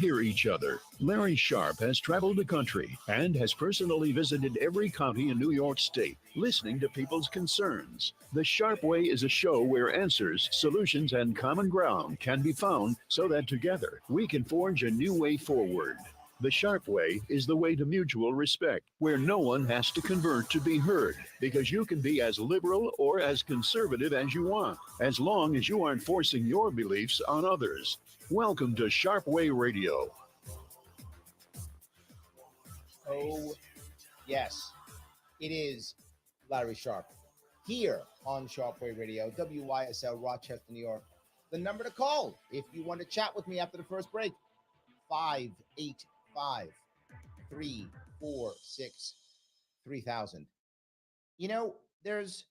hear each other. Larry Sharpe has traveled the country and has personally visited every county in New York State, listening to people's concerns. The Sharpe Way is a show where answers, solutions, and common ground can be found so that together we can forge a new way forward. The Sharpe Way is the way to mutual respect, where no one has to convert to be heard, because you can be as liberal or as conservative as you want, as long as you aren't forcing your beliefs on others. Welcome to Sharpe Way Radio. Oh, yes, it is Larry Sharpe here on Sharpe Way Radio, WYSL, Rochester, New York. The number to call if you want to chat with me after the first break, 585 346 3000. You know, there's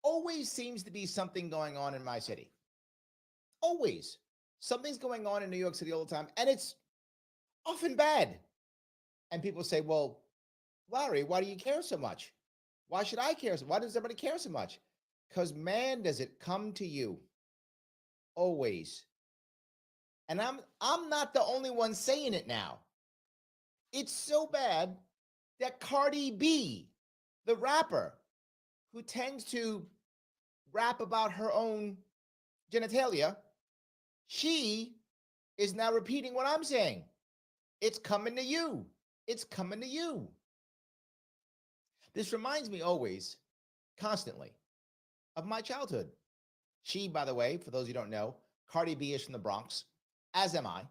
always seems to be something going on in my city. Always. Something's going on in New York City all the time, and it's often bad. And people say, well, Larry, why do you care so much? Why should I care? Why does everybody care so much? Because, man, does it come to you. Always. And I'm not the only one saying it now. It's so bad that Cardi B, the rapper, who tends to rap about her own genitalia, she is now repeating what I'm saying. It's coming to you. It's coming to you. This reminds me always, constantly, of my childhood. She, by the way, for those who don't know, Cardi B is from the Bronx, as am I.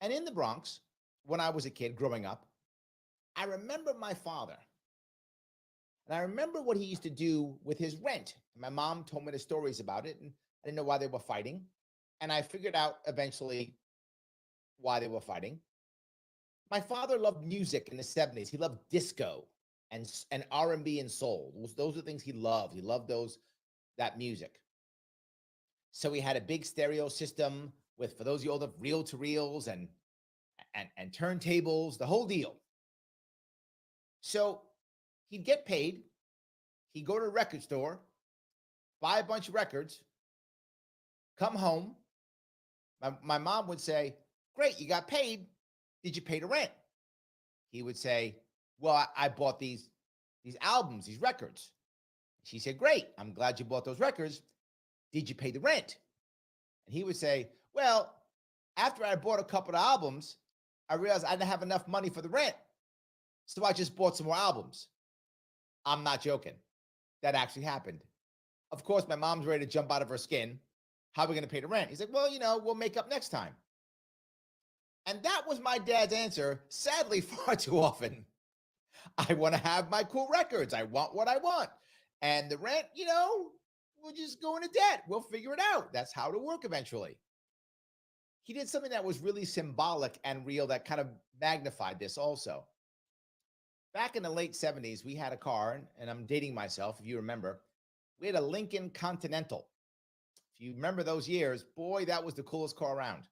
And in the Bronx, when I was a kid growing up, I remember my father. And I remember what he used to do with his rent. My mom told me the stories about it, and I didn't know why they were fighting. And I figured out eventually why they were fighting. My father loved music in the 70s. He loved disco and R&B and soul. Those are the things he loved. He loved that music. So he had a big stereo system with, for those of you older, reel-to-reels and turntables, the whole deal. So he'd get paid. He'd go to a record store, buy a bunch of records, come home. My mom would say, great, you got paid. Did you pay the rent? He would say, well, I bought these albums, these records. She said, great, I'm glad you bought those records. Did you pay the rent? And he would say, well, after I bought a couple of albums, I realized I didn't have enough money for the rent. So I just bought some more albums. I'm not joking. That actually happened. Of course, my mom's ready to jump out of her skin. How are we going to pay the rent? He's like, well, we'll make up next time. And that was my dad's answer, sadly, far too often. I want to have my cool records. I want what I want. And the rent, we'll just go into debt. We'll figure it out. That's how it'll work eventually. He did something that was really symbolic and real that kind of magnified this also. Back in the late 70s, we had a car, and I'm dating myself, if you remember. We had a Lincoln Continental. If you remember those years, boy, that was the coolest car around.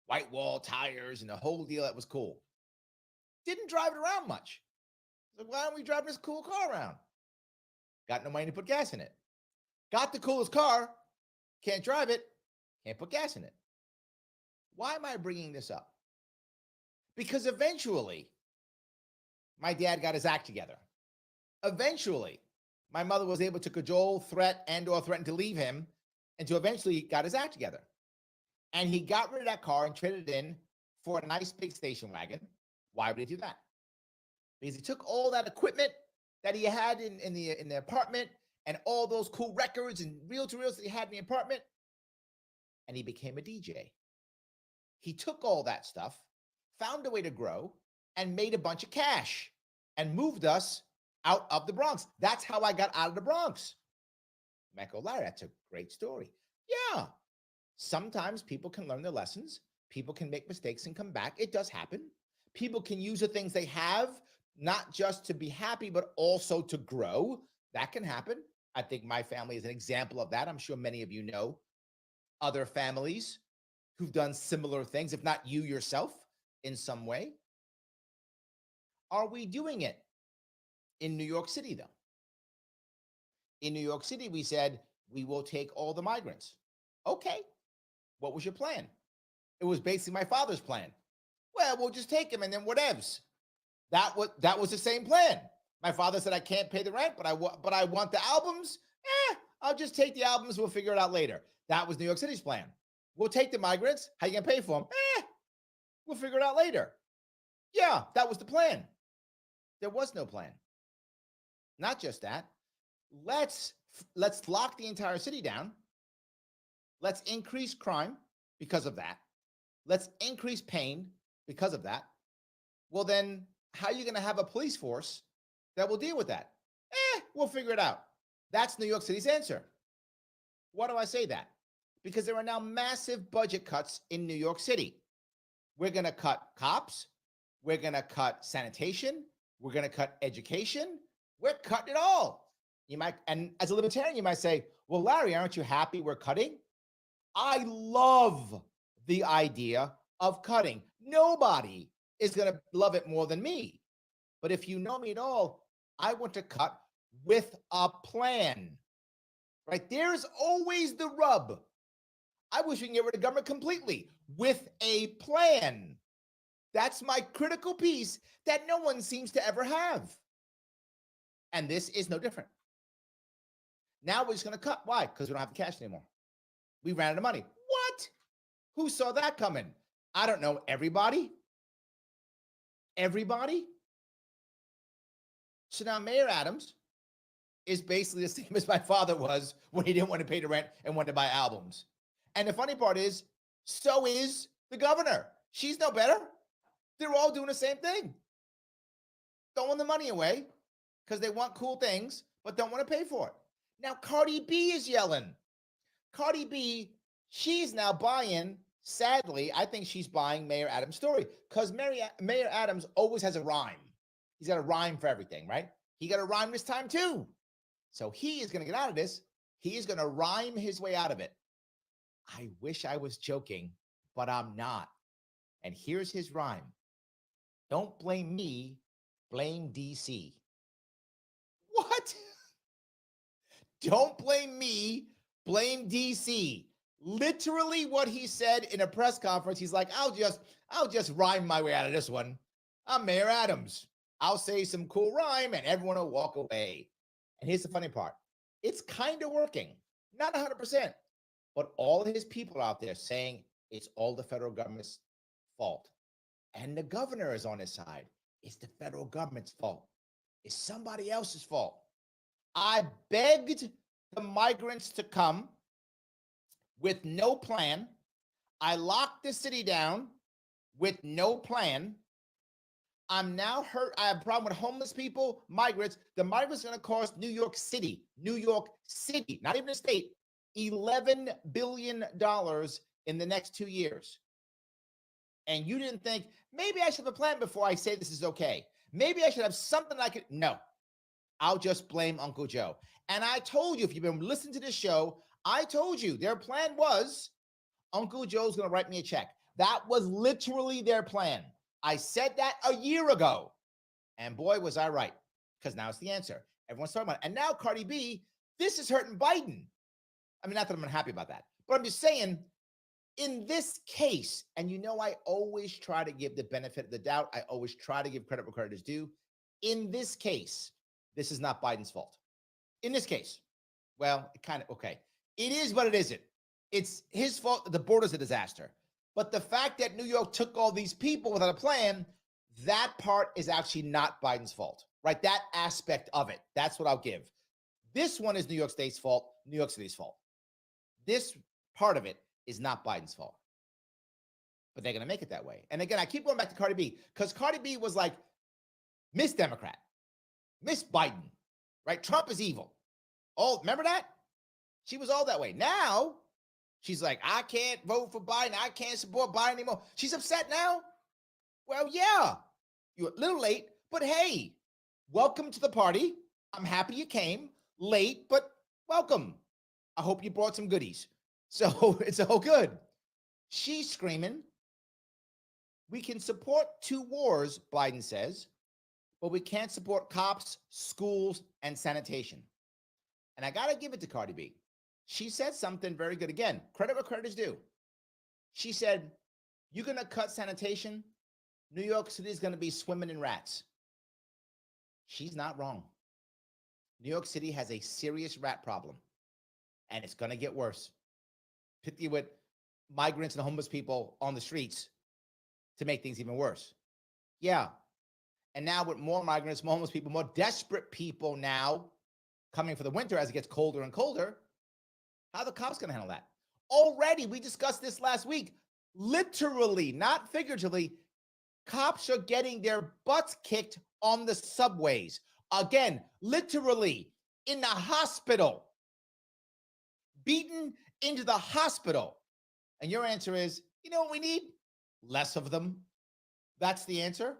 White wall tires and the whole deal. That was cool. Didn't drive it around much. So why don't we drive this cool car around? Got no money to put gas in it. Got the coolest car. Can't drive it. Can't put gas in it. Why am I bringing this up? Because eventually, my dad got his act together. Eventually, my mother was able to cajole, or threaten to leave him, and to eventually got his act together. And he got rid of that car and traded it in for a nice big station wagon. Why would he do that? Because he took all that equipment that he had in the apartment and all those cool records and reel-to-reels that he had in the apartment, and he became a DJ. He took all that stuff, found a way to grow, and made a bunch of cash and moved us out of the Bronx. That's how I got out of the Bronx. Michael Larry, that's a great story. Yeah. Sometimes people can learn their lessons. People can make mistakes and come back. It does happen. People can use the things they have, not just to be happy, but also to grow. That can happen. I think my family is an example of that. I'm sure many of you know other families who've done similar things, if not you yourself in some way. Are we doing it in New York City, though? In New York City, we said, we will take all the migrants. Okay. What was your plan? It was basically my father's plan. Well, we'll just take him and then whatevs. That was the same plan. My father said I can't pay the rent, but I want the albums. I'll just take the albums. We'll figure it out later. That was New York City's plan. We'll take the migrants. How you gonna pay for them? We'll figure it out later. Yeah, that was the plan. There was no plan. Not just that. Let's lock the entire city down. Let's increase crime because of that. Let's increase pain because of that. Well, then how are you going to have a police force that will deal with that? We'll figure it out. That's New York City's answer. Why do I say that? Because there are now massive budget cuts in New York City. We're going to cut cops. We're going to cut sanitation. We're going to cut education. We're cutting it all. You might, and as a libertarian, you might say, well, Larry, aren't you happy we're cutting? I love the idea of cutting. Nobody is going to love it more than me. But if you know me at all, I want to cut with a plan, right? There's always the rub. I wish we can get rid of government completely with a plan. That's my critical piece that no one seems to ever have. And this is no different. Now we're just going to cut. Why? Because we don't have the cash anymore. We ran out of money. What? Who saw that coming? I don't know. Everybody? Everybody? So now Mayor Adams is basically the same as my father was when he didn't want to pay the rent and wanted to buy albums. And the funny part is, so is the governor. She's no better. They're all doing the same thing. Throwing the money away because they want cool things, but don't want to pay for it. Now, Cardi B is yelling. Cardi B, she's now buying, sadly, I think she's buying Mayor Adams' story because Mayor Adams always has a rhyme. He's got a rhyme for everything, right? He got a rhyme this time too. So he is going to get out of this. He is going to rhyme his way out of it. I wish I was joking, but I'm not. And here's his rhyme. Don't blame me, blame DC. What? Don't blame me, blame DC. Literally what he said in a press conference. He's like, I'll just rhyme my way out of this one. I'm Mayor Adams. I'll say some cool rhyme and everyone will walk away. And here's the funny part. It's kind of working. Not 100%. But all his people out there saying it's all the federal government's fault. And the governor is on his side. It's the federal government's fault. It's somebody else's fault. I begged the migrants to come with no plan. I locked the city down with no plan. I'm now hurt. I have a problem with homeless people, migrants. The migrants are going to cost New York City, not even a state, $11 billion in the next 2 years. And you didn't think, maybe I should have a plan before I say this is okay. Maybe I should have something I could. No, I'll just blame Uncle Joe. And I told you, if you've been listening to this show, I told you their plan was Uncle Joe's going to write me a check. That was literally their plan. I said that a year ago. And boy, was I right, because now it's the answer. Everyone's talking about it. And now Cardi B, this is hurting Biden. I mean, not that I'm unhappy about that, but I'm just saying, in this case, and you know, I always try to give the benefit of the doubt. I always try to give credit where credit is due. In this case, this is not Biden's fault. In this case, well, okay. It is, but it isn't. It's his fault that the border's a disaster. But the fact that New York took all these people without a plan, that part is actually not Biden's fault, right? That aspect of it, that's what I'll give. This one is New York State's fault, New York City's fault. This part of it is not Biden's fault. But they're going to make it that way. And again, I keep going back to Cardi B because Cardi B was like Miss Democrat, Miss Biden, right? Trump is evil. Oh, remember that? She was all that way. Now, she's like, I can't vote for Biden. I can't support Biden anymore. She's upset now. Well, yeah, you're a little late, but hey, welcome to the party. I'm happy you came late, but welcome. I hope you brought some goodies. So it's all good. She's screaming, we can support 2 wars, Biden says, but we can't support cops, schools, and sanitation. And I got to give it to Cardi B. She said something very good. Again, credit where credit is due. She said, You're going to cut sanitation, New York City is going to be swimming in rats. She's not wrong. New York City has a serious rat problem, and it's going to get worse, particularly with migrants and homeless people on the streets to make things even worse. Yeah. And now with more migrants, more homeless people, more desperate people now coming for the winter as it gets colder and colder, how are the cops going to handle that? Already, we discussed this last week, literally, not figuratively, cops are getting their butts kicked on the subways. Again, literally, in the hospital, beaten into the hospital. And your answer is, you know what we need? Less of them. That's the answer.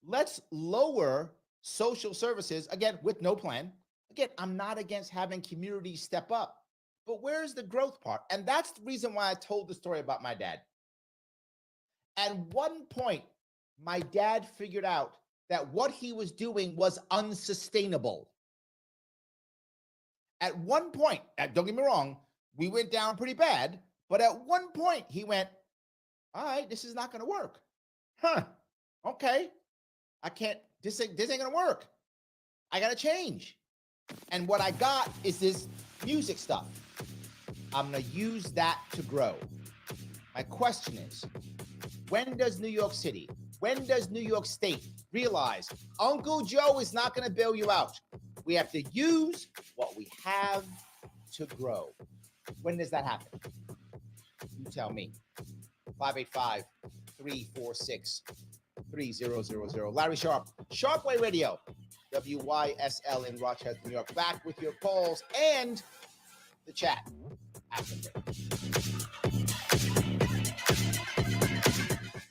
Let's lower social services, again, with no plan. Again, I'm not against having communities step up, but where's the growth part? And that's the reason why I told the story about my dad. At one point, my dad figured out that what he was doing was unsustainable. At one point, don't get me wrong, we went down pretty bad, but at one point he went, all right, this is not going to work. Okay. I can't, this ain't going to work. I got to change. And what I got is this music stuff. I'm going to use that to grow. My question is, when does New York City, when does New York State realize Uncle Joe is not going to bail you out? We have to use what we have to grow. When does that happen? You tell me. 585-346-3000. Larry Sharpe, Sharpe Radio, WYSL in Rochester, New York. Back with your calls and the chat after the break.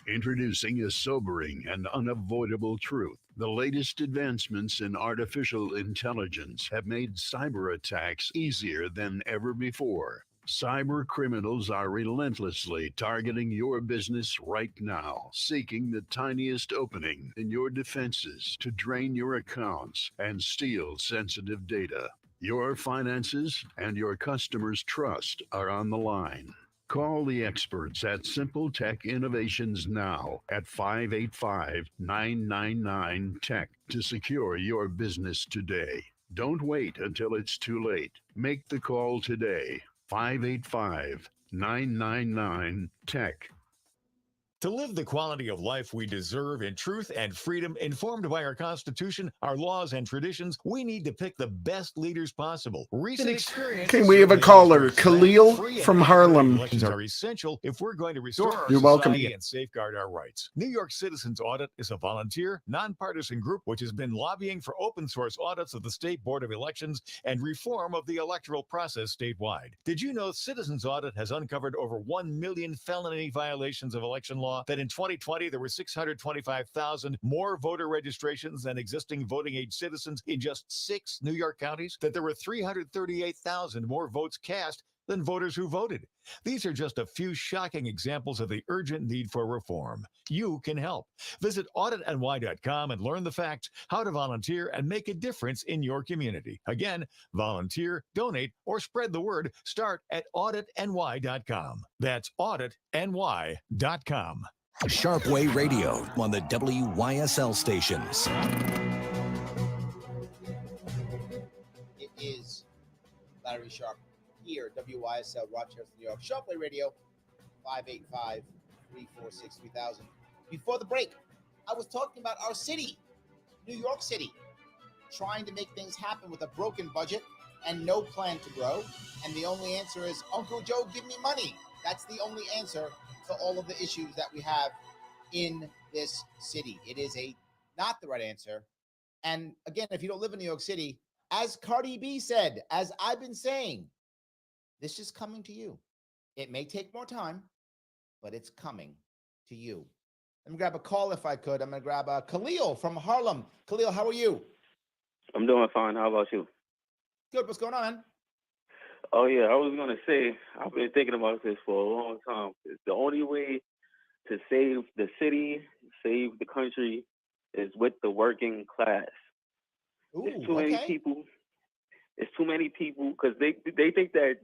Introducing a sobering and unavoidable truth. The latest advancements in artificial intelligence have made cyber attacks easier than ever before. Cyber criminals are relentlessly targeting your business right now, seeking the tiniest opening in your defenses to drain your accounts and steal sensitive data. Your finances and your customers' trust are on the line. Call the experts at Simple Tech Innovations now at 585-999-TECH to secure your business today. Don't wait until it's too late. Make the call today. 585-999-TECH. To live the quality of life we deserve in truth and freedom, informed by our Constitution, our laws, and traditions, we need to pick the best leaders possible. Recent experience. Okay, we have a caller, Khalil from Harlem. Elections are essential if we're going to restore our You're welcome. society and safeguard our rights. New York Citizens Audit is a volunteer, nonpartisan group which has been lobbying for open source audits of the State Board of Elections and reform of the electoral process statewide. Did you know Citizens Audit has uncovered over 1 million felony violations of election law, that in 2020 there were 625,000 more voter registrations than existing voting age citizens in just 6 New York counties, that there were 338,000 more votes cast than voters who voted? These are just a few shocking examples of the urgent need for reform. You can help. Visit auditny.com and learn the facts, how to volunteer, and make a difference in your community. Again, volunteer, donate, or spread the word. Start at auditny.com. That's auditny.com. Sharpe Radio on the WYSL stations. It is Larry Sharpe here, WYSL, Rochester, New York. Sharpe Radio, 585-346-3000. Before the break, I was talking about our city, New York City, trying to make things happen with a broken budget and no plan to grow. And the only answer is, Uncle Joe, give me money. That's the only answer to all of the issues that we have in this city. It is not the right answer. And again, if you don't live in New York City, as Cardi B said, as I've been saying, this is coming to you. It may take more time, but it's coming to you. Let me grab a call if I could. I'm going to grab Khalil from Harlem. Khalil, how are you? I'm doing fine. How about you? Good. What's going on, man? Oh, yeah. I was going to say, I've been thinking about this for a long time. It's the only way to save the city, save the country, is with the working class. Ooh, There's too many people. It's too many people because they think that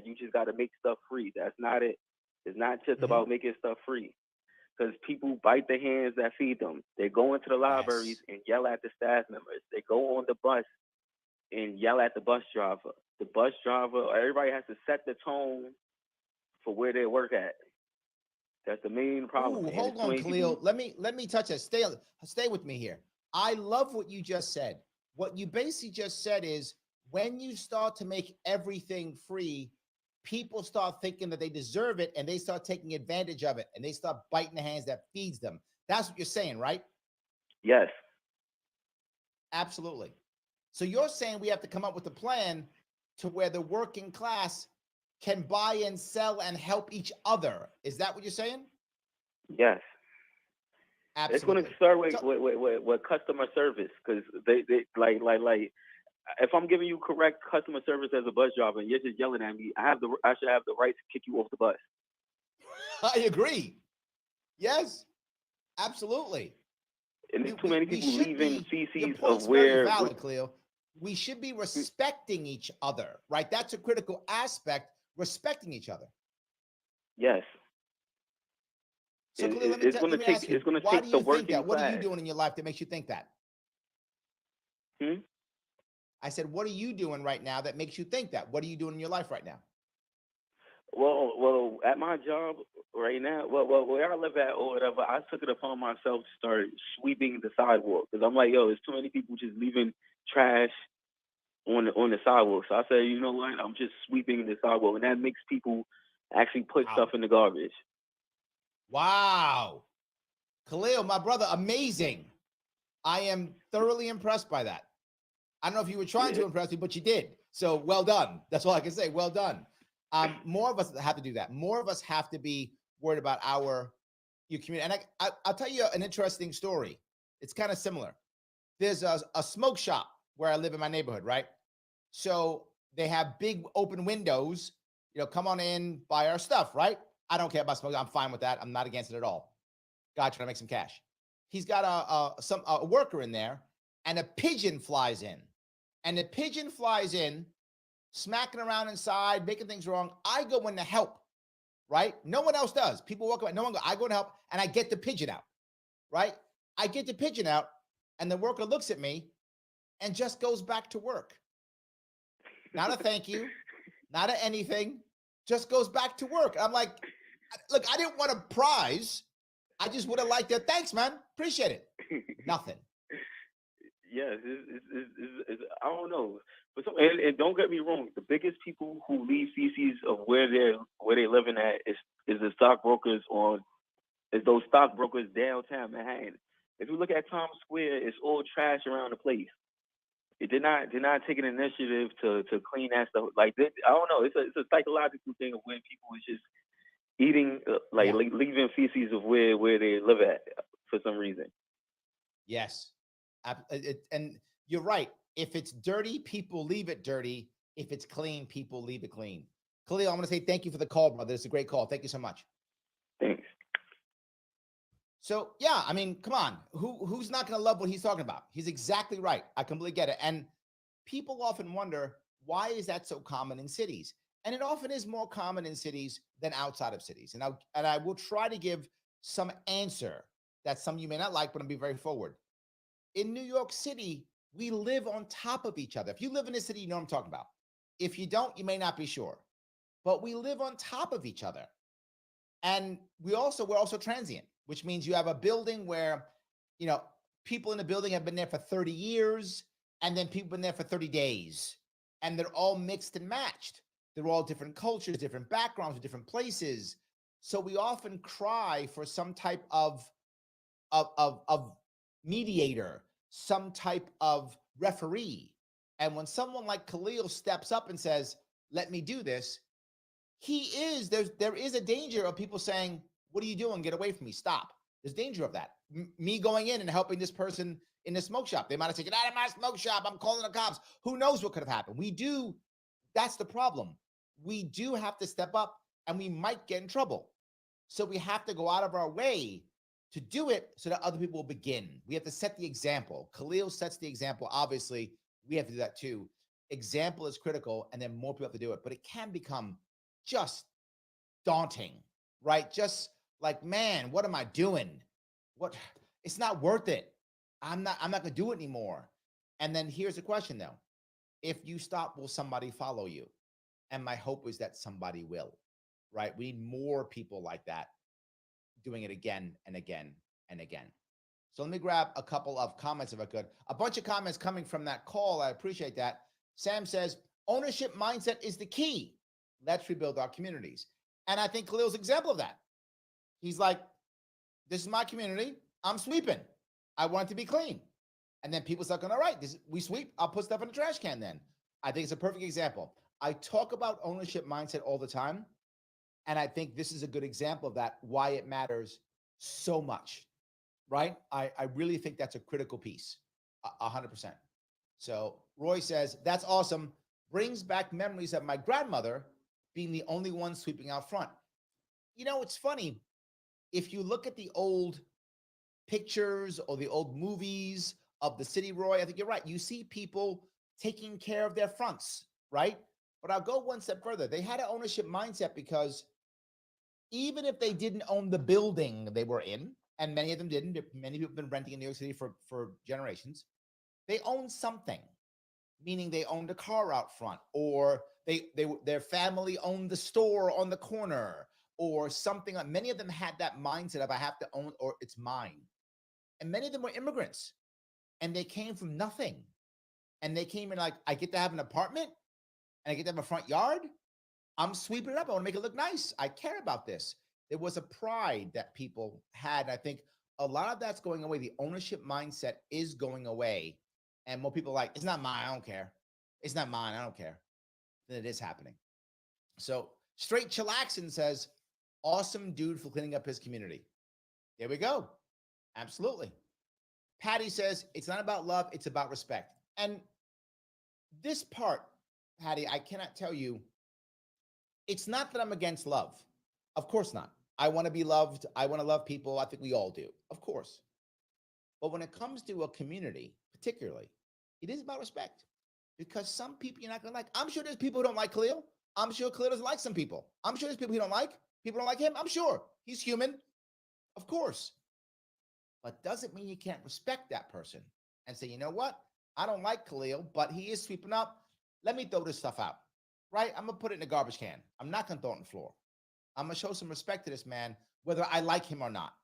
you just got to make stuff free. That's not it. It's not just Mhm. about making stuff free. Because people bite the hands that feed them. They go into the libraries Yes. and yell at the staff members. They go on the bus and yell at the bus driver. The bus driver, everybody has to set the tone for where they work at. That's the main problem. Ooh, And it's hold too on, many people. Khalil. Let me touch that. Stay with me here. I love what you just said. What you basically just said is when you start to make everything free, people start thinking that they deserve it and they start taking advantage of it and they start biting the hands that feeds them. That's what you're saying, right? Yes, Absolutely. So you're saying we have to come up with a plan to where the working class can buy and sell and help each other. Is that what you're saying? yes. It's going to Absolutely. start So with customer service because they like if I'm giving you correct customer service as a bus driver and you're just yelling at me, I should have the right to kick you off the bus. I agree. Yes, absolutely. And there's too many We people should leaving be, your feces of point's very where. valid, Cleo. We should be respecting each other, right? That's a critical aspect, respecting each other. Yes, So, Khalil, it's going to let me take ask you, why do the you think working that? What are you class. doing in your life that makes you think that? Hmm? I said, what are you doing right now that makes you think that? What are you doing in your life right now? Well, at my job right now, where I live at or whatever, I took it upon myself to start sweeping the sidewalk because I'm like, yo, there's too many people just leaving trash on the sidewalk. So I said, you know what? I'm just sweeping the sidewalk, and that makes people actually put stuff Wow. in the garbage. Wow. Khalil, my brother, amazing. I am thoroughly impressed by that. I don't know if you were trying Yeah, to impress me, but you did. So well done. That's all I can say. Well done. More of us have to do that. More of us have to be worried about your community. And I'll tell you an interesting story. It's kind of similar. There's a smoke shop where I live in my neighborhood, right? So they have big open windows. Come on in, buy our stuff, right? I don't care about smoke. I'm fine with that. I'm not against it at all. Guy trying to make some cash. He's got a worker in there, and a pigeon flies in, and the pigeon flies in, smacking around inside, making things wrong. I go in to help, right? No one else does. People walk away. No one go. I go to help, and I get the pigeon out, right? I get the pigeon out, and the worker looks at me and just goes back to work. Not a thank you, not a anything, just goes back to work. I'm like, look, I didn't want a prize. I just would have liked it. Thanks, man. Appreciate it. Nothing. yes. I don't know, but and don't get me wrong. The biggest people who leave feces of where they're living at is the stockbrokers is those stockbrokers downtown Manhattan. If you look at Times Square, it's all trash around the place. It did not take an initiative to clean that stuff. Like I don't know. It's a psychological thing of when people is just eating Yeah. leaving feces of where they live at for some reason. Yes. And you're right. If it's dirty, people leave it dirty. If it's clean, people leave it clean. Khalil, I'm going to say thank you for the call, brother. It's a great call. Thank you so much. Thanks. So yeah, I mean, come on. Who's not going to love what he's talking about? He's exactly right. I completely get it. And people often wonder, why is that so common in cities? And it often is more common in cities than outside of cities. And I will try to give some answer that some of you may not like, but I'm be very forward. In New York City, we live on top of each other. If you live in a city, you know what I'm talking about. If you don't, you may not be sure. But we live on top of each other. And we're also transient, which means you have a building where, you know, people in the building have been there for 30 years, and then people been there for 30 days. And they're all mixed and matched. They're all different cultures, different backgrounds, different places. So we often cry for some type of mediator, some type of referee. And when someone like Khalil steps up and says, let me do this, there is a danger of people saying, what are you doing? Get away from me. Stop. There's danger of that. Me going in and helping this person in the smoke shop. They might have said, get out of my smoke shop. I'm calling the cops. Who knows what could have happened? That's the problem. We do have to step up and we might get in trouble. So we have to go out of our way to do it so that other people will begin. We have to set the example. Khalil sets the example. Obviously, we have to do that too. Example is critical, and then more people have to do it. But it can become just daunting right? Just like, man, what am I doing? What? It's not worth it. I'm not going to do it anymore. And then here's the question though. If you stop, will somebody follow you? And my hope is that somebody will, right? We need more people like that doing it again and again and again. So let me grab a couple of comments if I could. A bunch of comments coming from that call. I appreciate that. Sam says, ownership mindset is the key. Let's rebuild our communities. And I think Khalil's an example of that. He's like, this is my community. I'm sweeping. I want it to be clean. And then people start going, all right, we sweep. I'll put stuff in the trash can then. I think it's a perfect example. I talk about ownership mindset all the time. And I think this is a good example of that, why it matters so much, right? I really think that's a critical piece, 100%. So Roy says, that's awesome. Brings back memories of my grandmother being the only one sweeping out front. You know, it's funny. If you look at the old pictures or the old movies of the city, Roy, I think you're right. You see people taking care of their fronts, right? But I'll go one step further. They had an ownership mindset because even if they didn't own the building they were in, and many of them didn't, many people have been renting in New York City for generations, they owned something, meaning they owned a car out front, or their family owned the store on the corner, or something. Many of them had that mindset of I have to own, or it's mine. And many of them were immigrants, and they came from nothing. And they came in like, I get to have an apartment, and I get to have a front yard. I'm sweeping it up. I want to make it look nice. I care about this. There was a pride that people had. I think a lot of that's going away. The ownership mindset is going away. And more people are like, it's not mine. I don't care. It's not mine. I don't care. Then it is happening. So Straight Chillaxin says, awesome dude for cleaning up his community. There we go. Absolutely. Patty says, it's not about love. It's about respect. And this part, Patty, I cannot tell you, it's not that I'm against love. Of course not. I want to be loved. I want to love people. I think we all do, of course. But when it comes to a community, particularly, it is about respect. Because some people you're not going to like. I'm sure there's people who don't like Khalil. I'm sure Khalil doesn't like some people. I'm sure there's people he don't like. People don't like him. I'm sure. He's human. Of course. But doesn't mean you can't respect that person and say, you know what? I don't like Khalil, but he is sweeping up. Let me throw this stuff out. Right? I'm going to put it in the garbage can. I'm not going to throw it on the floor. I'm going to show some respect to this man, whether I like him or not.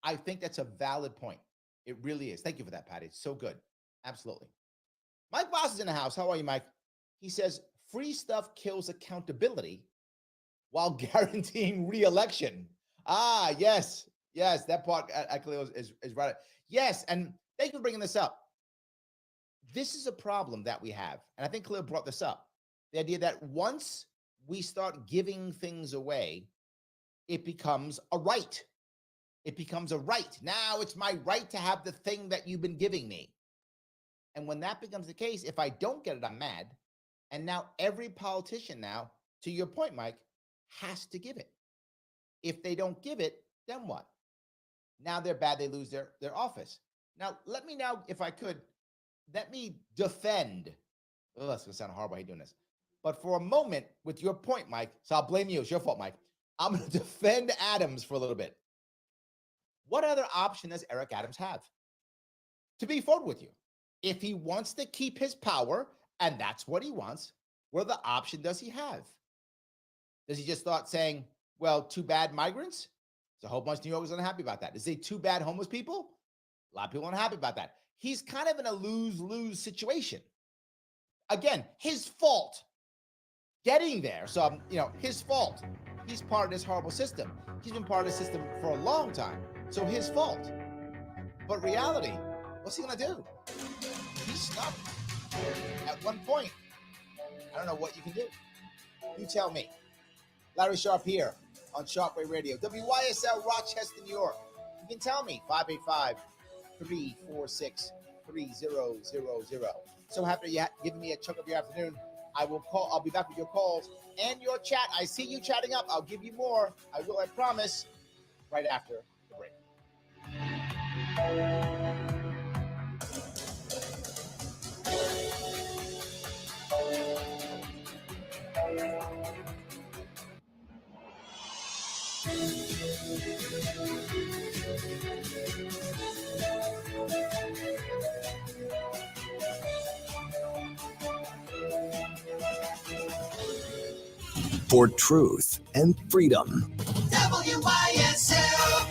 I think that's a valid point. It really is. Thank you for that, Patty. It's so good. Absolutely. Mike Voss is in the house. How are you, Mike? He says, free stuff kills accountability while guaranteeing re-election. Ah, yes. Yes, that part is right. Yes, and thank you for bringing this up. This is a problem that we have, and I think Khalil brought this up. The idea that once we start giving things away, it becomes a right. It becomes a right. Now it's my right to have the thing that you've been giving me. And when that becomes the case, if I don't get it, I'm mad. And now every politician now, to your point, Mike, has to give it. If they don't give it, then what? Now they're bad. They lose their office. Now, let me now, if I could, let me defend. Oh, that's going to sound horrible. I hate doing this. But for a moment, with your point, Mike, so I'll blame you. It's your fault, Mike. I'm going to defend Adams for a little bit. What other option does Eric Adams have? To be forward with you. If he wants to keep his power, and that's what he wants, what other option does he have? Does he just start saying, well, too bad migrants? There's a whole bunch of New Yorkers unhappy about that. Does he say too bad homeless people? A lot of people unhappy about that. He's kind of in a lose-lose situation. Again, his fault getting there. So, his fault. He's part of this horrible system. He's been part of the system for a long time. So his fault. But reality, what's he going to do? He's stuck. At one point, I don't know what you can do. You tell me. Larry Sharpe here on Sharpe Radio, WYSL, Rochester, New York. You can tell me, 585-346-3000. So happy you're giving me a chunk of your afternoon. I will call. I'll be back with your calls and your chat. I see you chatting up. I'll give you more. I will, I promise, right after the break. For truth and freedom. WYSL.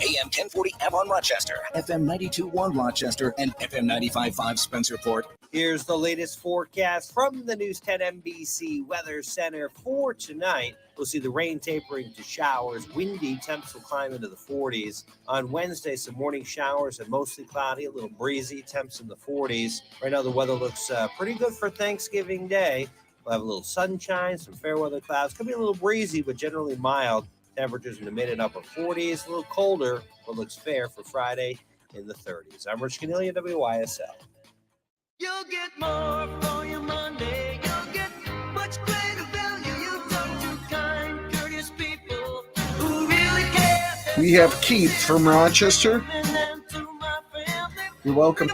AM 1040 Avon Rochester, FM 92.1 Rochester, and FM 95.5 Spencerport. Here's the latest forecast from the News 10 NBC Weather Center for tonight. We'll see the rain tapering to showers. Windy, temps will climb into the 40s. On Wednesday, some morning showers and mostly cloudy, a little breezy, temps in the 40s. Right now, the weather looks pretty good for Thanksgiving Day. We'll have a little sunshine, some fair weather clouds. Could be a little breezy, but generally mild. Temperatures in the mid and upper 40s. A little colder, but looks fair for Friday in the 30s. I'm Rich Cornelia, WYSL. You'll get more for your money. You'll get much greater value. You talk to kind, courteous people who really care. We have Keith from Rochester. You're welcome.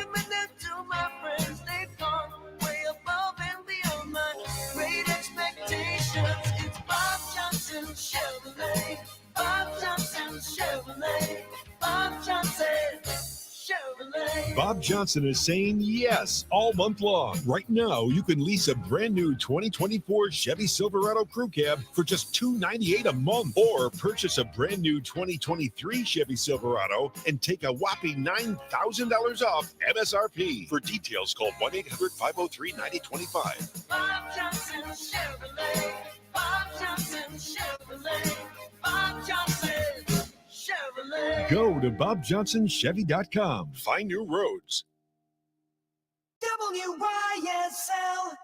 Chevrolet, Bob Johnson Chevrolet, Bob Johnson Chevrolet. Bob Johnson is saying yes all month long. Right now, you can lease a brand new 2024 Chevy Silverado Crew Cab for just $298 a month, or purchase a brand new 2023 Chevy Silverado and take a whopping $9,000 off MSRP. For details, call 1-800-503-9025. Bob Johnson Chevrolet, Bob Johnson Chevrolet, Bob Johnson Chevrolet. Go to BobJohnsonChevy.com. Find new roads. WYSL.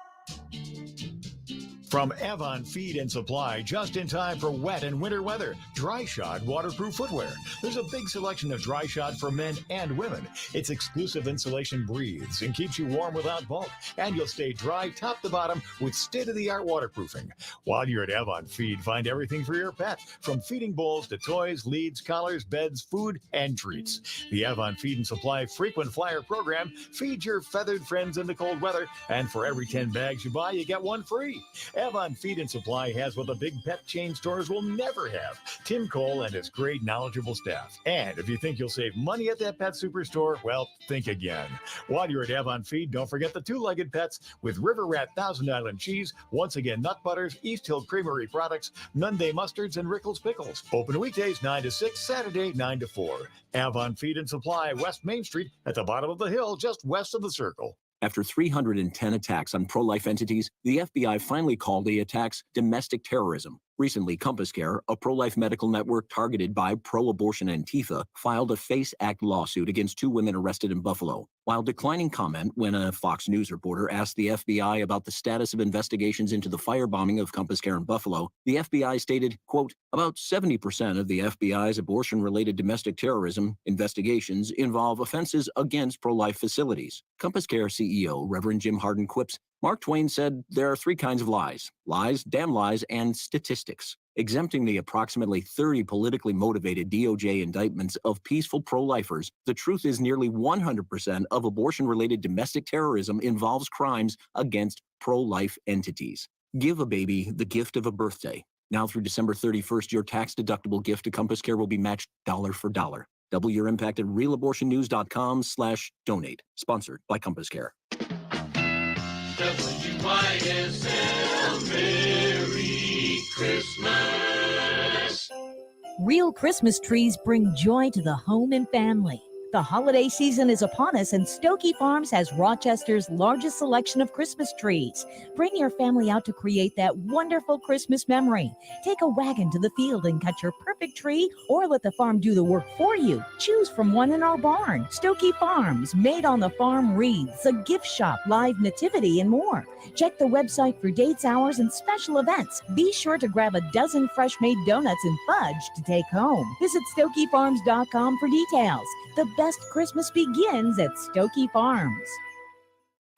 From Avon Feed and Supply, just in time for wet and winter weather. Dry Shod waterproof footwear. There's a big selection of Dry Shod for men and women. Its exclusive insulation breathes and keeps you warm without bulk. And you'll stay dry top to bottom with state-of-the-art waterproofing. While you're at Avon Feed, find everything for your pet, from feeding bowls to toys, leads, collars, beds, food, and treats. The Avon Feed and Supply frequent flyer program feeds your feathered friends in the cold weather, and for every 10 bags you buy, you get one free. Avon Feed and Supply has what the big pet chain stores will never have: Tim Cole and his great knowledgeable staff. And if you think you'll save money at that pet superstore, well, think again. While you're at Avon Feed, don't forget the two-legged pets with River Rat Thousand Island cheese, Once Again Nut Butters, East Hill Creamery products, Nunday mustards, and Rickles pickles. Open weekdays 9 to 6, Saturday 9 to 4. Avon Feed and Supply, West Main Street, at the bottom of the hill, just west of the Circle. After 310 attacks on pro-life entities, the FBI finally called the attacks domestic terrorism. Recently, Compass Care, a pro-life medical network targeted by pro-abortion Antifa, filed a FACE Act lawsuit against two women arrested in Buffalo. While declining comment when a Fox News reporter asked the FBI about the status of investigations into the firebombing of Compass Care in Buffalo, the FBI stated, quote, about 70% of the FBI's abortion-related domestic terrorism investigations involve offenses against pro-life facilities. Compass Care CEO, Reverend Jim Harden, quips, Mark Twain said there are three kinds of lies: lies, damn lies, and statistics. Exempting the approximately 30 politically motivated DOJ indictments of peaceful pro-lifers, the truth is nearly 100% of abortion-related domestic terrorism involves crimes against pro-life entities. Give a baby the gift of a birthday. Now through December 31st, your tax-deductible gift to Compass Care will be matched dollar for dollar. Double your impact at realabortionnews.com/donate. Sponsored by Compass Care. WYSL, Merry Christmas. Real Christmas trees bring joy to the home and family. The holiday season is upon us, and Stokey Farms has Rochester's largest selection of Christmas trees. Bring your family out to create that wonderful Christmas memory. Take a wagon to the field and cut your perfect tree, or let the farm do the work for you. Choose from one in our barn. Stokey Farms, made on the farm wreaths, a gift shop, live nativity, and more. Check the website for dates, hours, and special events. Be sure to grab a dozen fresh-made donuts and fudge to take home. Visit StokeyFarms.com for details. The best Christmas begins at Stokey Farms.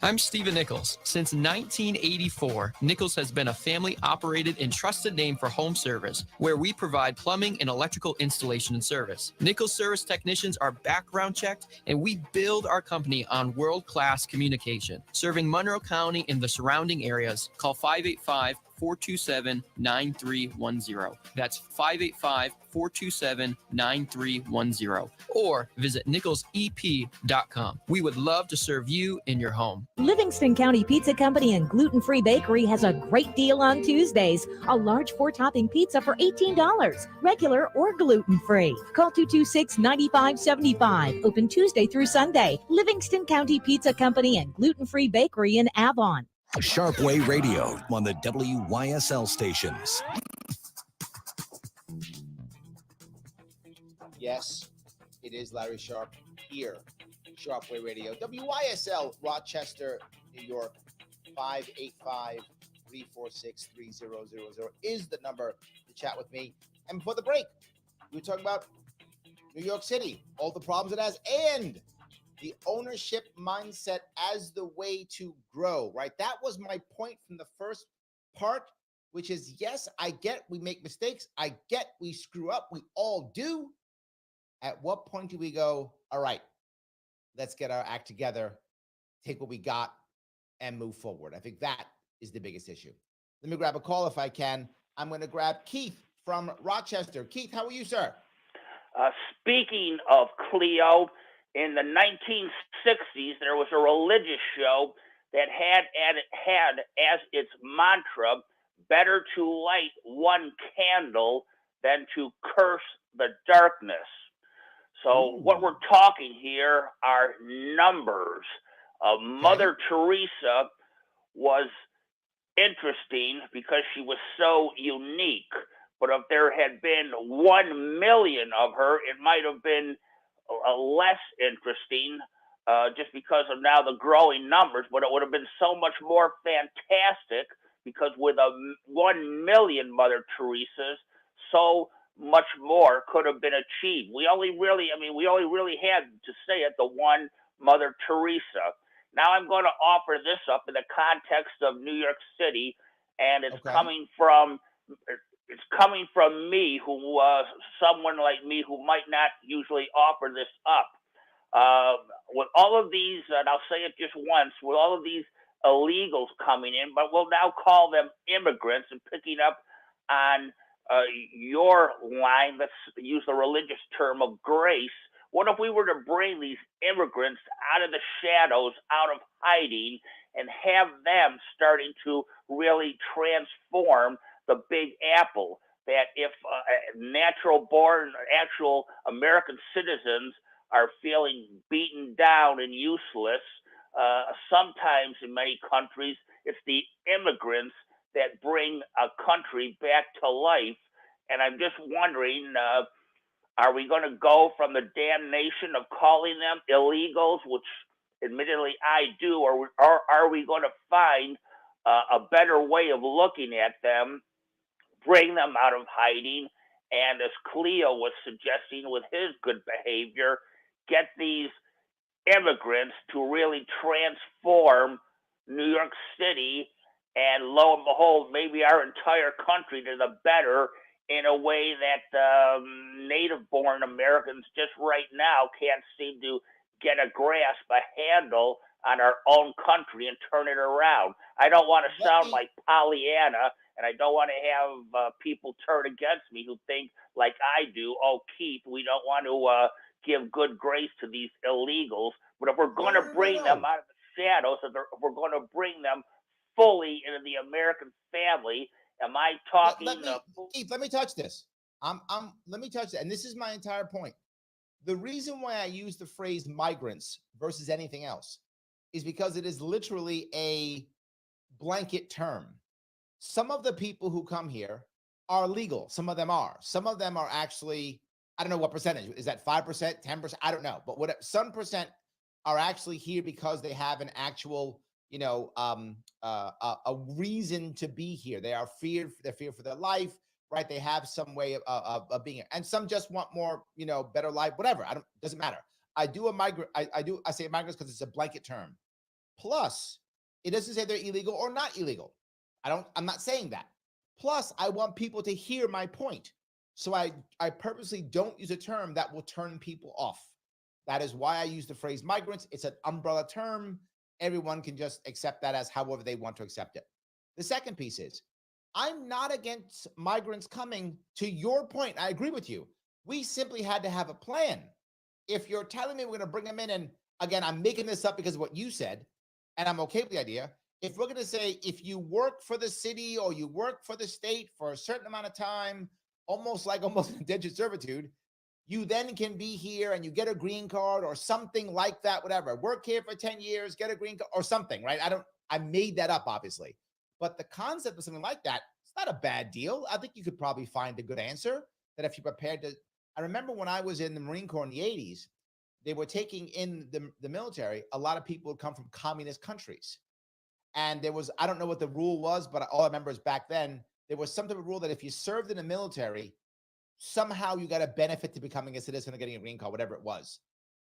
I'm Stephen Nichols. Since 1984, Nichols has been a family-operated and trusted name for home service, where we provide plumbing and electrical installation and service. Nichols service technicians are background checked, and we build our company on world-class communication. Serving Monroe County and the surrounding areas, call 585 585-427-9310. That's 585-427-9310. Or visit nicholsep.com. We would love to serve you in your home. Livingston County Pizza Company and Gluten Free Bakery has a great deal on Tuesdays. A large 4-topping pizza for $18, regular or gluten free. Call 226-9575. Open Tuesday through Sunday. Livingston County Pizza Company and Gluten Free Bakery in Avon. Sharpe Way Radio on the WYSL stations. Yes, it is Larry Sharpe here. Sharpe Way Radio. WYSL, Rochester, New York. 585-346-3000 is the number to chat with me. And before the break, we were talking about New York City, all the problems it has, and the ownership mindset as the way to grow, right? That was my point from the first part, which is, yes, I get we make mistakes. I get we screw up. We all do. At what point do we go, all right, let's get our act together, take what we got, and move forward? I think that is the biggest issue. Let me grab a call if I can. I'm going to grab Keith from Rochester. Keith, how are you, sir? Speaking of Cleo, in the 1960s, there was a religious show that had as its mantra, better to light one candle than to curse the darkness. So what we're talking here are numbers. Mother Teresa was interesting because she was so unique. But if there had been 1 million of her, it might have been less interesting just because of now the growing numbers, but it would have been so much more fantastic because with 1 million Mother Teresas, so much more could have been achieved. We only really had to say it, the one Mother Teresa. Now I'm going to offer this up in the context of New York City, and it's coming from me, who someone like me who might not usually offer this up. With all of these, and I'll say it just once, with all of these illegals coming in, but we'll now call them immigrants, and picking up on your line, let's use the religious term of grace. What if we were to bring these immigrants out of the shadows, out of hiding, and have them starting to really transform the Big Apple? That if natural-born, actual American citizens are feeling beaten down and useless, sometimes in many countries, it's the immigrants that bring a country back to life. And I'm just wondering, are we going to go from the damnation of calling them illegals, which admittedly I do, or are we going to find a better way of looking at them, bring them out of hiding, and as Cleo was suggesting with his good behavior, get these immigrants to really transform New York City, and lo and behold, maybe our entire country to the better, in a way that native-born Americans just right now can't seem to get a grasp, a handle on our own country and turn it around. I don't want to sound like Pollyanna, and I don't want to have people turn against me who think like I do, oh, Keith, we don't want to give good grace to these illegals. But if we're going to bring them out of the shadows, if we're going to bring them fully into the American family, am I talking? Keith, let me touch this. Let me touch that. And this is my entire point. The reason why I use the phrase migrants versus anything else is because it is literally a blanket term. Some of the people who come here are legal. Some of them are. Some of them are actually, I don't know what percentage. Is that 5%, 10%? I don't know. But what some percent are actually here because they have an actual, a reason to be here. They are feared. They're feared for their life, right? They have some way of being here. And some just want more, better life, whatever. Doesn't matter. I say migrants because it's a blanket term. Plus, it doesn't say they're illegal or not illegal. I'm not saying that. Plus, I want people to hear my point. So I purposely don't use a term that will turn people off. That is why I use the phrase migrants. It's an umbrella term. Everyone can just accept that as however they want to accept it. The second piece is, I'm not against migrants coming. To your point, I agree with you. We simply had to have a plan. If you're telling me we're going to bring them in, and again, I'm making this up because of what you said, and I'm okay with the idea. If we're going to say, if you work for the city or you work for the state for a certain amount of time, almost indentured servitude, you then can be here and you get a green card or something like that, whatever. Work here for 10 years, get a green card or something, right? I made that up, obviously. But the concept of something like that, it's not a bad deal. I think you could probably find a good answer that if you're prepared to. I remember when I was in the Marine Corps in the 80s, they were taking in the military. A lot of people would come from communist countries. And there was, I don't know what the rule was, but all I remember is back then, there was some type of rule that if you served in the military, somehow you got a benefit to becoming a citizen or getting a green card, whatever it was.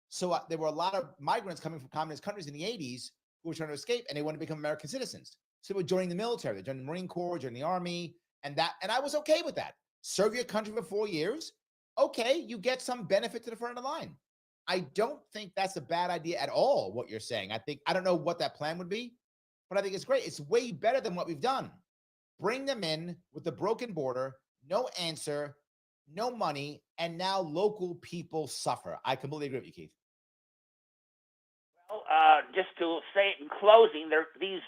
So there were a lot of migrants coming from communist countries in the 80s who were trying to escape and they wanted to become American citizens. So they were joining the military, they joined the Marine Corps, joined the Army, and I was okay with that. Serve your country for 4 years. Okay, you get some benefit to the front of the line. I don't think that's a bad idea at all, what you're saying. I don't know what that plan would be, but I think it's great. It's way better than what we've done. Bring them in with the broken border, no answer, no money, and now local people suffer. I completely agree with you, Keith. Well, just to say it in closing, these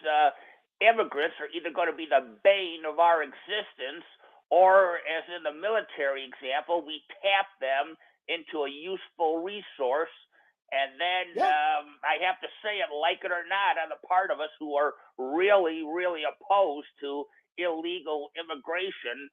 immigrants are either going to be the bane of our existence, or as in the military example, we tap them into a useful resource. And then I have to say it, like it or not, on the part of us who are really, really opposed to illegal immigration,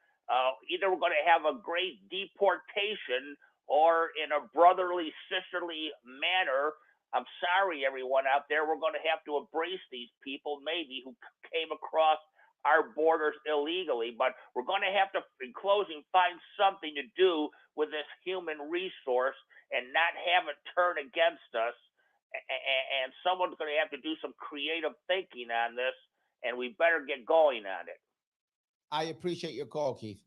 either we're going to have a great deportation or in a brotherly, sisterly manner. I'm sorry, everyone out there, we're going to have to embrace these people maybe who came across our borders illegally, but we're going to have to, in closing, find something to do with this human resource and not have it turn against us. And someone's going to have to do some creative thinking on this, and we better get going on it. I appreciate your call, Keith.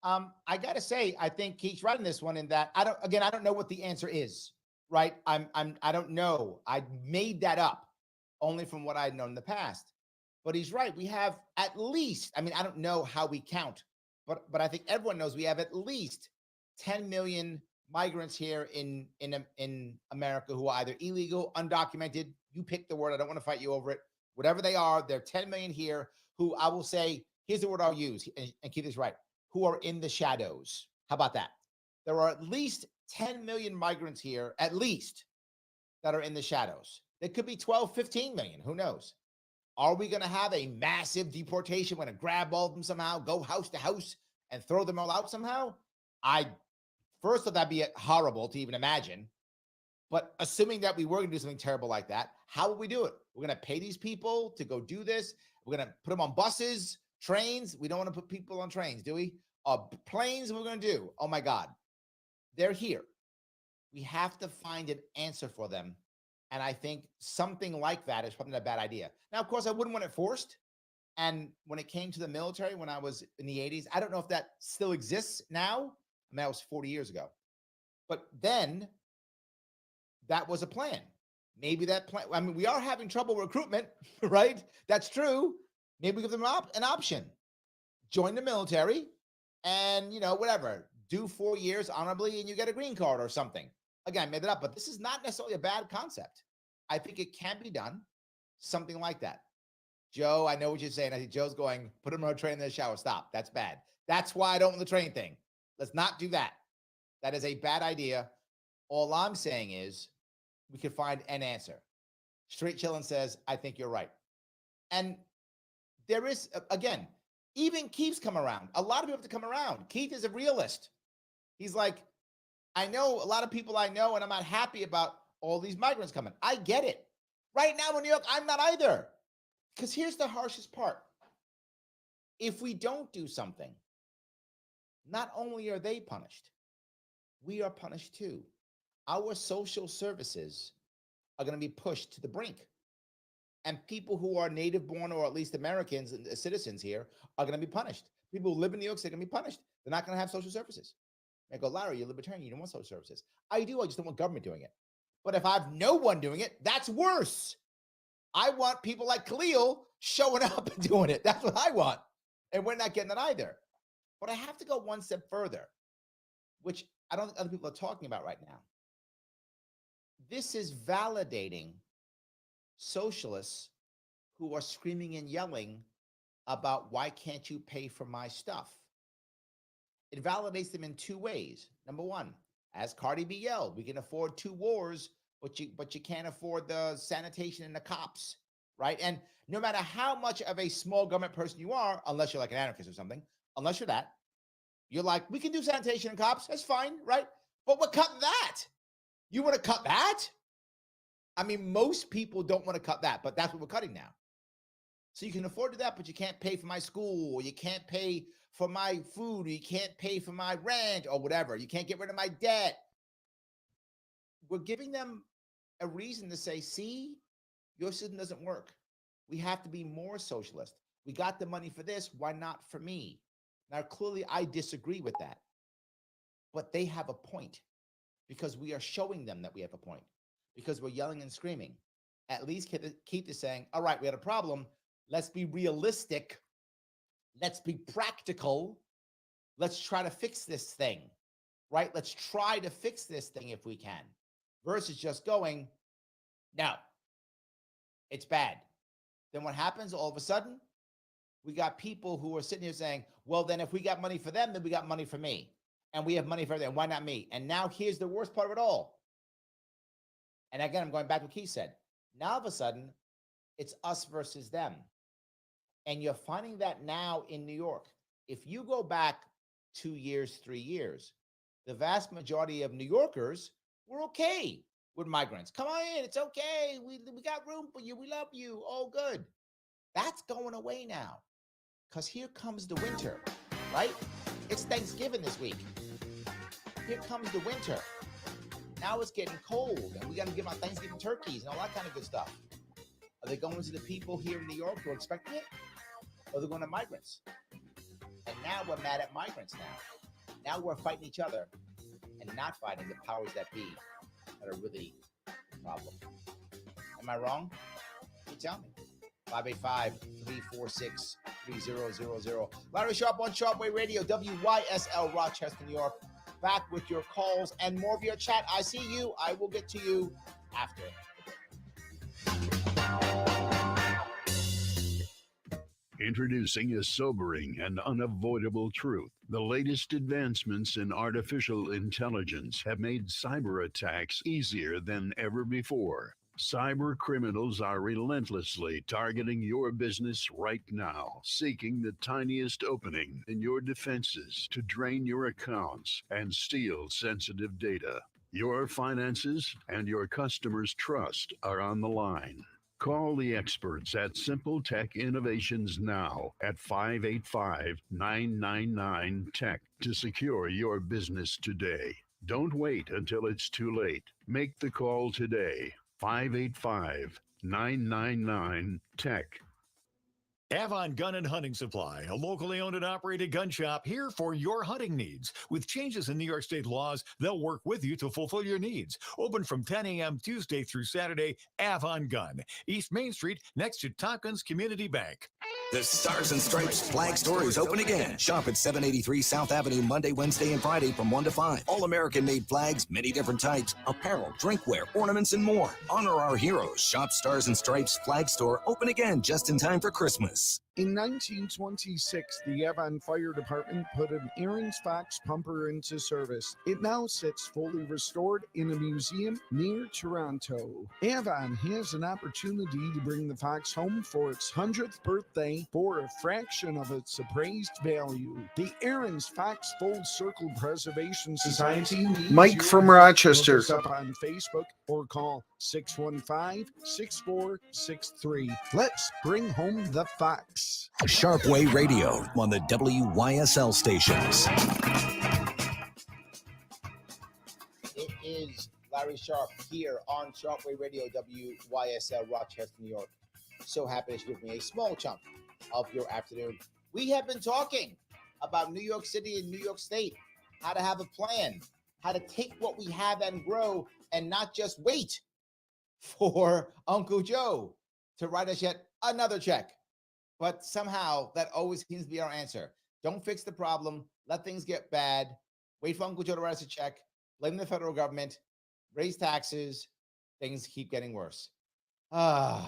I got to say, I think Keith's right in this one in that I don't know what the answer is, right? I don't know. I made that up only from what I'd known in the past. But he's right. We have at least, I don't know how we count, but I think everyone knows we have at least 10 million migrants here in America who are either illegal, undocumented. You pick the word. I don't want to fight you over it. Whatever they are, there are 10 million here who I will say, here's the word I'll use and keep this right, who are in the shadows. How about that? There are at least 10 million migrants here, at least, that are in the shadows. There could be 12, 15 million. Who knows? Are we going to have a massive deportation? We're going to grab all of them somehow, go house to house and throw them all out somehow? First of all, that'd be horrible to even imagine. But assuming that we were going to do something terrible like that, how would we do it? We're going to pay these people to go do this. We're going to put them on buses, trains. We don't want to put people on trains, do we? Planes, we're going to do. Oh my God. They're here. We have to find an answer for them. And I think something like that is probably not a bad idea. Now, of course, I wouldn't want it forced. And when it came to the military, when I was in the 80s, I don't know if that still exists now. That was 40 years ago. But then that was a plan. Maybe that plan, we are having trouble with recruitment, right? That's true. Maybe we give them an option. Join the military and, whatever, do 4 years honorably and you get a green card or something. Again, I made it up, but this is not necessarily a bad concept. I think it can be done, something like that. Joe, I know what you're saying. I think Joe's going, put him on a train in the shower. Stop. That's bad. That's why I don't want the train thing. Let's not do that. That is a bad idea. All I'm saying is we could find an answer. Straight Chillin says, I think you're right. And there is, again, even Keith's come around. A lot of people have to come around. Keith is a realist. He's like, I know a lot of people I know, and I'm not happy about all these migrants coming. I get it. Right now in New York, I'm not either. Because here's the harshest part. If we don't do something, not only are they punished, we are punished too. Our social services are going to be pushed to the brink. And people who are native born or at least Americans and citizens here are going to be punished. People who live in New York City are going to be punished. They're not going to have social services. I go, Larry, you're libertarian. You don't want social services. I do. I just don't want government doing it. But if I have no one doing it, that's worse. I want people like Khalil showing up and doing it. That's what I want. And we're not getting it either. But I have to go one step further, which I don't think other people are talking about right now. This is validating socialists who are screaming and yelling about why can't you pay for my stuff? It validates them in two ways. Number one, as Cardi B yelled, we can afford 2 wars, but you can't afford the sanitation and the cops, right? And no matter how much of a small government person you are, unless you're like an anarchist or something, unless you're that, you're like, we can do sanitation and cops, that's fine, right? But we're cutting that. You want to cut that? I mean, most people don't want to cut that, but that's what we're cutting now. So you can afford to do that, but you can't pay for my school, or you can't pay for my food, or you can't pay for my rent, or whatever. You can't get rid of my debt. We're giving them a reason to say, see, your system doesn't work. We have to be more socialist. We got the money for this. Why not for me? Now, clearly, I disagree with that. But they have a point because we are showing them that we have a point because we're yelling and screaming. At least keep this saying, all right, we had a problem. Let's be realistic. Let's be practical. Let's try to fix this thing, right? Let's try to fix this thing if we can, versus just going, no, it's bad. Then what happens all of a sudden? We got people who are sitting here saying, well, then if we got money for them, then we got money for me. And we have money for them. Why not me? And now here's the worst part of it all. And again, I'm going back to what Keith said. Now all of a sudden, it's us versus them. And you're finding that now in New York. If you go back 2 years, 3 years, the vast majority of New Yorkers were okay with migrants. Come on in, it's okay. We got room for you. We love you. All good. That's going away now because here comes the winter, right? It's Thanksgiving this week. Here comes the winter. Now it's getting cold and we got to give out Thanksgiving turkeys and all that kind of good stuff. Are they going to the people here in New York who are expecting it? Or they're going to migrants? And now we're mad at migrants now. Now we're fighting each other and not fighting the powers that be that are really the problem. Am I wrong? You tell me. 585-346-3000. Larry Sharpe on Sharpeway Radio, WYSL, Rochester, New York. Back with your calls and more of your chat. I see you. I will get to you after. Introducing a sobering and unavoidable truth. The latest advancements in artificial intelligence have made cyber attacks easier than ever before. Cyber criminals are relentlessly targeting your business right now, seeking the tiniest opening in your defenses to drain your accounts and steal sensitive data. Your finances and your customers' trust are on the line. Call the experts at Simple Tech Innovations now at 585-999-TECH to secure your business today. Don't wait until it's too late. Make the call today. 585-999-TECH. Avon Gun and Hunting Supply, a locally owned and operated gun shop here for your hunting needs. With changes in New York State laws, they'll work with you to fulfill your needs. Open from 10 a.m. Tuesday through Saturday, Avon Gun, East Main Street, next to Tompkins Community Bank. The Stars and Stripes flag store is open again. Shop at 783 South Avenue Monday, Wednesday, and Friday from 1 to 5. All American-made flags, many different types, apparel, drinkware, ornaments, and more. Honor our heroes. Shop Stars and Stripes flag store open again just in time for Christmas. In 1926, the Avon Fire Department put an Aaron's Fox pumper into service. It now sits fully restored in a museum near Toronto. Avon has an opportunity to bring the Fox home for its 100th birthday for a fraction of its appraised value. The Aaron's Fox Full Circle Preservation Society. Mike from Rochester. Look us up on Facebook or call 615-6463. Let's bring home the Fox. Sharpeway Radio on the WYSL stations. It is Larry Sharpe here on Sharpeway Radio, WYSL, Rochester, New York. So happy to give me a small chunk of your afternoon. We have been talking about New York City and New York State, how to have a plan, how to take what we have and grow and not just wait for Uncle Joe to write us yet another check. But somehow that always seems to be our answer. Don't fix the problem. Let things get bad. Wait for Uncle Joe to write us a check. Blame the federal government. Raise taxes. Things keep getting worse. Let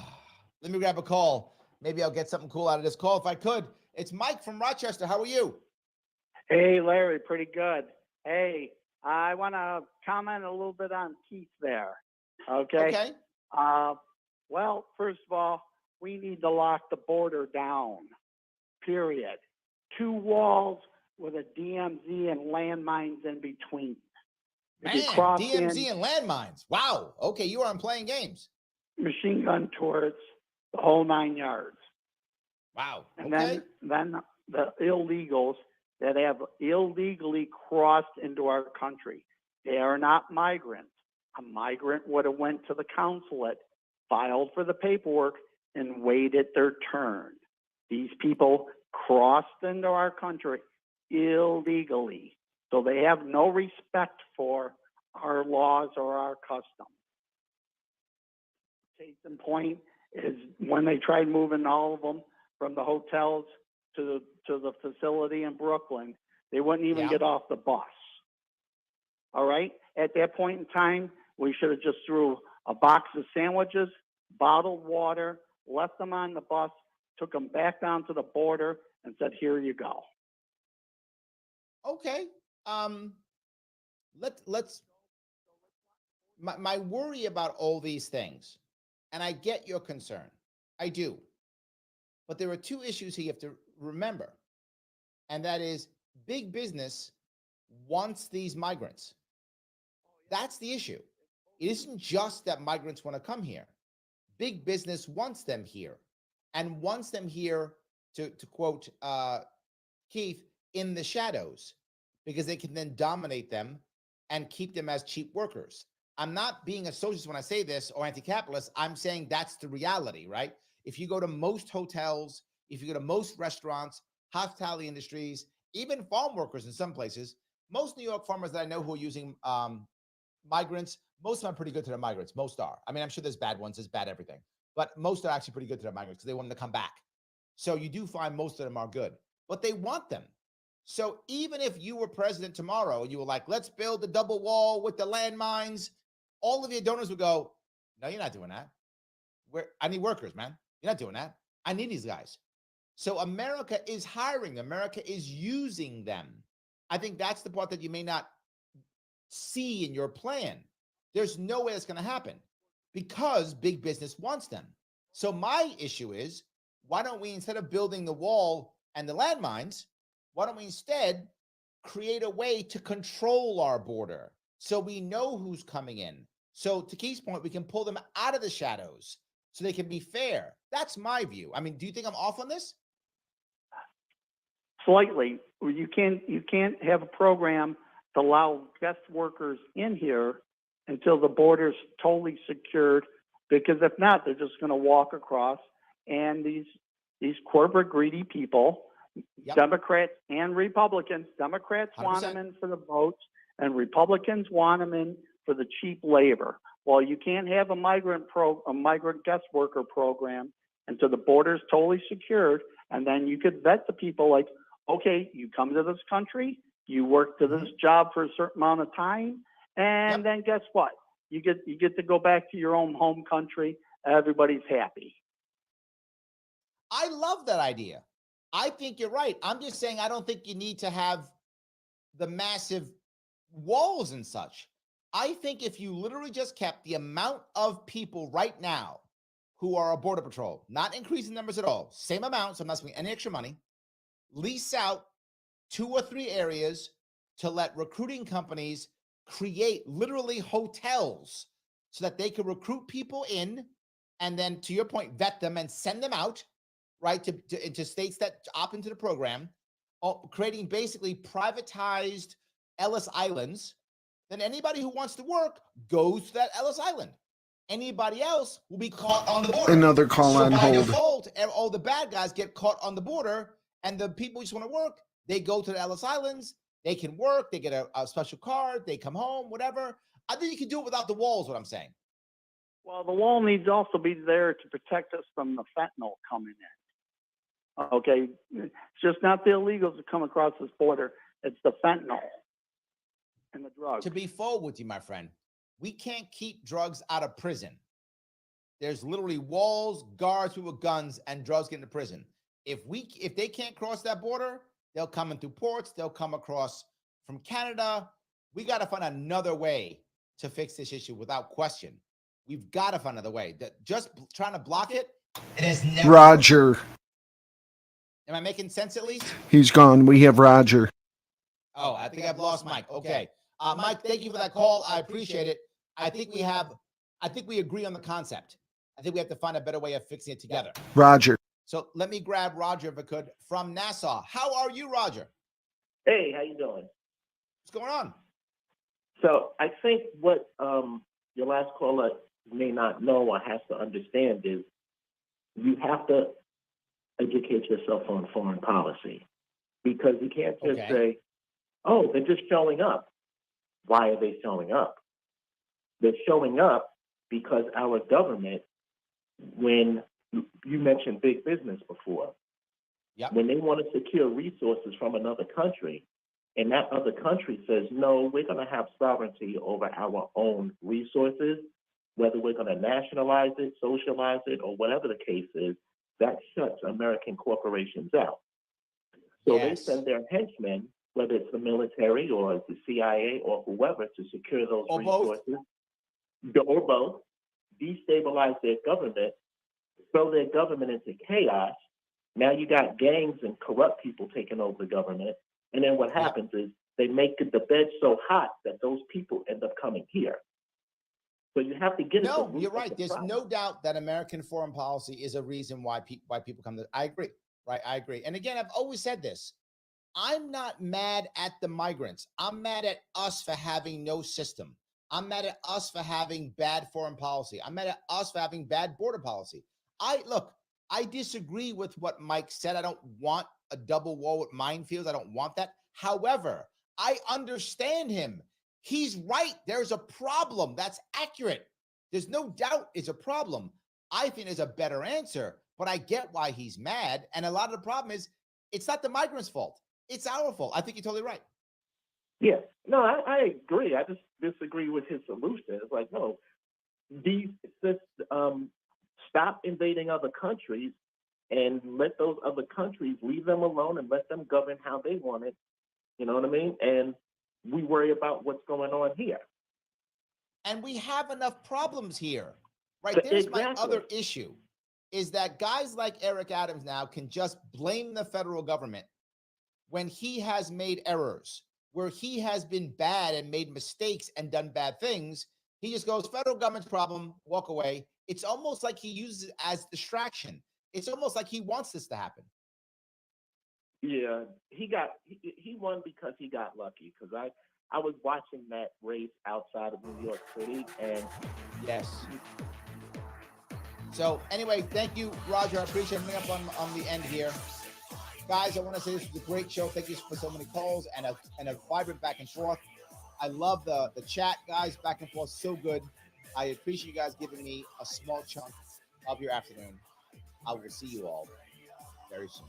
me grab a call. Maybe I'll get something cool out of this call if I could. It's Mike from Rochester. How are you? Hey, Larry, pretty good. Hey, I want to comment a little bit on Keith there. Okay. Well, first of all, we need to lock the border down, period. 2 walls with a DMZ and landmines in between. Man, DMZ and landmines. Wow. Okay, you aren't playing games. Machine gun turrets, the whole 9 yards. Wow. And okay. then the illegals that have illegally crossed into our country. They are not migrants. A migrant would have went to the consulate, filed for the paperwork, and waited their turn. These people crossed into our country illegally. So they have no respect for our laws or our customs. Case in point is when they tried moving all of them from the hotels to the facility in Brooklyn, they wouldn't even get off the bus. All right? At that point in time, we should have just threw a box of sandwiches, bottled water, left them on the bus, took them back down to the border, and said, here you go. Okay. Let's my worry about all these things, and I get your concern. I do. But there are 2 issues here you have to remember. And that is big business wants these migrants. That's the issue. It isn't just that migrants want to come here. Big business wants them here, and wants them here, to quote Keith, in the shadows, because they can then dominate them and keep them as cheap workers. I'm not being a socialist when I say this or anti-capitalist. I'm saying that's the reality, right? If you go to most hotels, if you go to most restaurants, hospitality industries, even farm workers in some places, most New York farmers that I know who are using migrants, most of them are pretty good to their migrants. Most are. I mean, I'm sure there's bad ones, there's bad everything, but most are actually pretty good to their migrants because they want them to come back. So you do find most of them are good, but they want them. So even if you were president tomorrow and you were like, let's build the double wall with the landmines, all of your donors would go, no, you're not doing that. I need workers, man. You're not doing that. I need these guys. So America is hiring. America is using them. I think that's the part that you may not see in your plan. There's no way that's going to happen because big business wants them. So my issue is, why don't we, instead of building the wall and the landmines, why don't we instead create a way to control our border so we know who's coming in? So to Keith's point, we can pull them out of the shadows so they can be fair. That's my view. I mean, do you think I'm off on this? Slightly. You can't have a program to allow guest workers in here until the border's totally secured, because if not, they're just going to walk across, and these corporate greedy people, Democrats and Republicans, Democrats 100%. Want them in for the votes, and Republicans want them in for the cheap labor. Well, you can't have a migrant guest worker program until the border's totally secured, and then you could vet the people like, okay, you come to this country, you work to this job for a certain amount of time, and then guess what? You get to go back to your own home country. Everybody's happy. I love that idea. I think you're right. I'm just saying I don't think you need to have the massive walls and such. I think if you literally just kept the amount of people right now who are a border patrol, not increasing numbers at all, same amount, so I'm not spending any extra money, lease out 2 or 3 areas to let recruiting companies create literally hotels so that they can recruit people in, and then, to your point, vet them and send them out, right, into states that opt into the program, creating basically privatized Ellis Islands. Then anybody who wants to work goes to that Ellis Island. Anybody else will be caught on the border. Another call on by hold. default, all the bad guys get caught on the border, and the people who just want to work, they go to the Ellis Islands. They can work. They get a special card. They come home, whatever. I think you can do it without the walls, what I'm saying. Well, the wall needs to also be there to protect us from the fentanyl coming in. Okay, it's just not the illegals that come across this border. It's the fentanyl and the drugs. To be forward with you, my friend, we can't keep drugs out of prison. There's literally walls, guards, people with guns, and drugs get into prison. If they can't cross that border, they'll come in through ports. They'll come across from Canada. We got to find another way to fix this issue without question. We've got to find another way. Just trying to block it, it has never. Roger. Am I making sense at least? He's gone. We have Roger. Oh, I think I've lost Mike. Okay. Mike, thank you for that call. I appreciate it. I think we agree on the concept. I think we have to find a better way of fixing it together. Roger. So let me grab Roger, if I could, from Nassau. How are you, Roger? Hey, how you doing? What's going on? So I think what your last caller may not know or has to understand is you have to educate yourself on foreign policy, because you can't just say, oh, they're just showing up. Why are they showing up? They're showing up because our government, when you mentioned big business before, when they want to secure resources from another country, and that other country says, no, we're going to have sovereignty over our own resources, whether we're going to nationalize it, socialize it, or whatever the case is, that shuts American corporations out. So they send their henchmen, whether it's the military or it's the CIA or whoever, to secure those resources, or both, destabilize their government, throw their government into chaos. Now you got gangs and corrupt people taking over the government. And then what happens is they make the bed so hot that those people end up coming here. So you have to get No, you're right. There's no doubt that American foreign policy is a reason why people come to. I agree. Right. I agree. And again, I've always said this. I'm not mad at the migrants. I'm mad at us for having no system. I'm mad at us for having bad foreign policy. I'm mad at us for having bad border policy. I disagree with what Mike said. I don't want a double wall with minefields. I don't want that. However, I understand him. He's right. There's a problem. That's accurate. There's no doubt it's a problem. I think there's a better answer, but I get why he's mad. And a lot of the problem is it's not the migrants' fault. It's our fault. I think you're totally right. Yeah. No, I agree. I just disagree with his solution. It's like, no, stop invading other countries and let those other countries, leave them alone and let them govern how they want it. You know what I mean? And we worry about what's going on here. And we have enough problems here, right? There's my other issue, is that guys like Eric Adams now can just blame the federal government when he has made errors, where he has been bad and made mistakes and done bad things. He just goes, federal government's problem, walk away. It's almost like he uses it as distraction. It's almost like he wants this to happen. Yeah, he won because he got lucky. Because I was watching that race outside of New York City, and So anyway, thank you, Roger. I appreciate it. Up on the end here, guys. I want to say this was a great show. Thank you for so many calls and a vibrant back and forth. I love the chat, guys. Back and forth, so good. I appreciate you guys giving me a small chunk of your afternoon. I will see you all very soon.